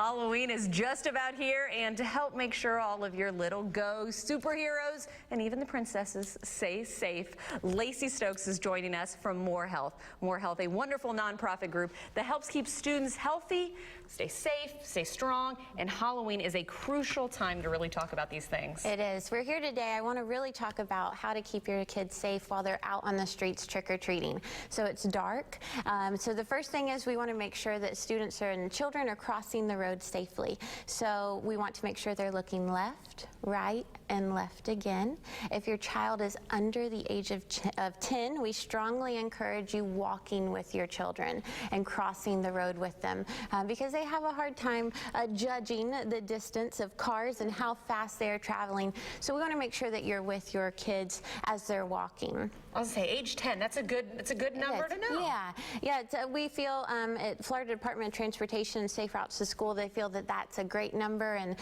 Halloween is just about here, and to help make sure all of your little ghosts, superheroes, and even the princesses stay safe, Lacey Stokes is joining us from More Health. More Health, a wonderful nonprofit group that helps keep students healthy, stay safe, stay strong, and Halloween is a crucial time to really talk about these things. It is. We're here today. I want to really talk about how to keep your kids safe while they're out on the streets trick-or-treating. So it's dark. So the first thing is we want to make sure that students and children are crossing the road safely. So we want to make sure they're looking left, right, and left again. If your child is under the age of 10, we strongly encourage you walking with your children and crossing the road with them because they have a hard time judging the distance of cars and how fast they're traveling. So we want to make sure that you're with your kids as they're walking. I'll say age 10. That's a good number to know. Yeah. We feel at Florida Department of Transportation, Safe Routes to School, they feel that that's a great number, and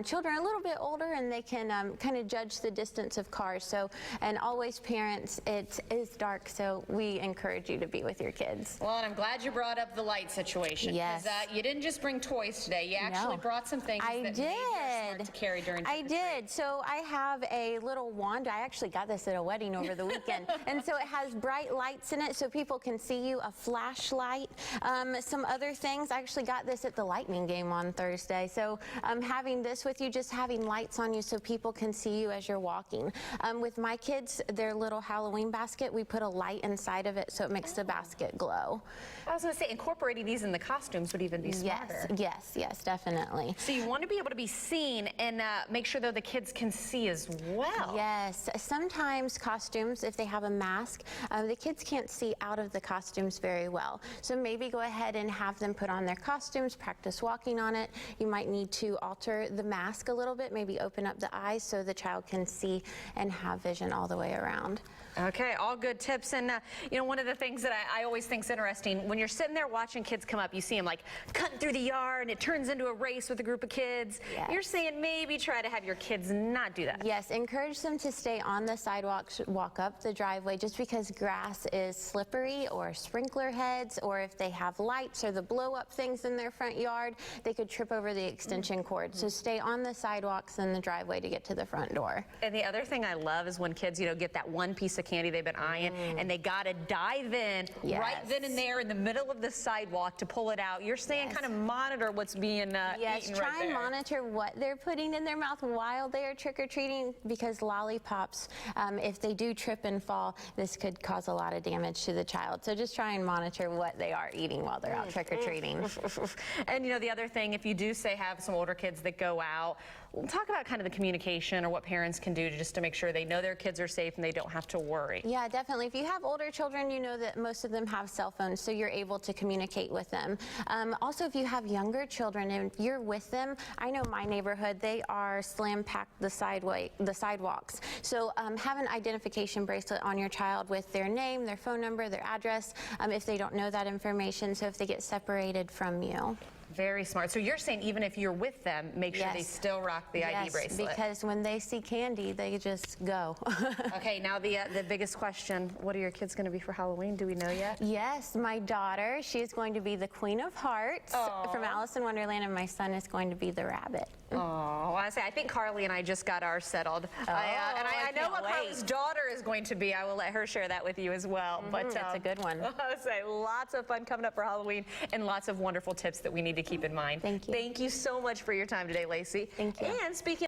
children are a little bit older and they can kind of judge the distance of cars. So, and always parents, it is dark, so we encourage you to be with your kids. Well, and I'm glad you brought up the light situation. Yes. Because you didn't just bring toys today. You actually brought some things that made you smart to carry during trick-or-treat. I did. So I have a little wand. I actually got this at a wedding over the weekend. And so it has bright lights in it so people can see you, a flashlight, some other things. I actually got this at the Lightning game on Thursday. So having this with you, just having lights on you so people can see you as you're walking. With my kids, their little Halloween basket, we put a light inside of it so it makes the basket glow. I was going to say, incorporating these in the costumes would even be smarter. Yes, definitely. So you want to be able to be seen and make sure that the kids can see as well. Yes, sometimes costumes, if they have a mask, the kids can't see out of the costumes very well. So maybe go ahead and have them put on their costumes, practice walking on it. You might need to alter the mask a little bit, maybe open up the eyes so the child can see and have vision all the way around. Okay, all good tips. And you know, one of the things that I always think is interesting, when you're sitting there watching kids come up, you see them like cutting through the yard and it turns into a race with a group of kids. Yes. You're saying maybe try to have your kids not do that. Yes, encourage them to stay on the sidewalks, walk up the driveway, just because grass is slippery, or sprinkler heads, or if they have lights or the blow up things in their front yard, they could trip over the extension cord. So stay on the sidewalks and the driveway to get to the front door. And the other thing I love is when kids, get that one piece of candy they've been eyeing and they gotta dive in right then and there in the middle of the sidewalk to pull it out. You're saying kind of monitor what's being eaten try and there. monitor what they're putting in their mouth while they are trick-or-treating, because lollipops, if they do trip and fall, this could cause a lot of damage to the child. So just try and monitor what they are eating while they're out trick-or-treating. And the other thing, if you do have some older kids that go out, talk about kind of the communication or what parents can do just to make sure they know their kids are safe and they don't have to worry. Yeah, definitely. If you have older children, you know that most of them have cell phones, so you're able to communicate with them. Also, if you have younger children and you're with them, I know my neighborhood, they are slam-packed the sidewalks. So have an identification bracelet on your child with their name, their phone number, their address, if they don't know that information, so if they get separated from you. Very smart. So you're saying even if you're with them, make sure they still rock the ID bracelet. Because when they see candy, they just go. Okay, now the biggest question, what are your kids going to be for Halloween? Do we know yet? Yes, my daughter, she's going to be the Queen of Hearts from Alice in Wonderland, and my son is going to be the rabbit. Oh, I think Carly and I just got ours settled. I know what Carly's daughter is going to be. I will let her share that with you as well. But that's a good one. I'll say lots of fun coming up for Halloween and lots of wonderful tips that we need to keep in mind. Thank you. Thank you so much for your time today, Lacey. Thank you. And speaking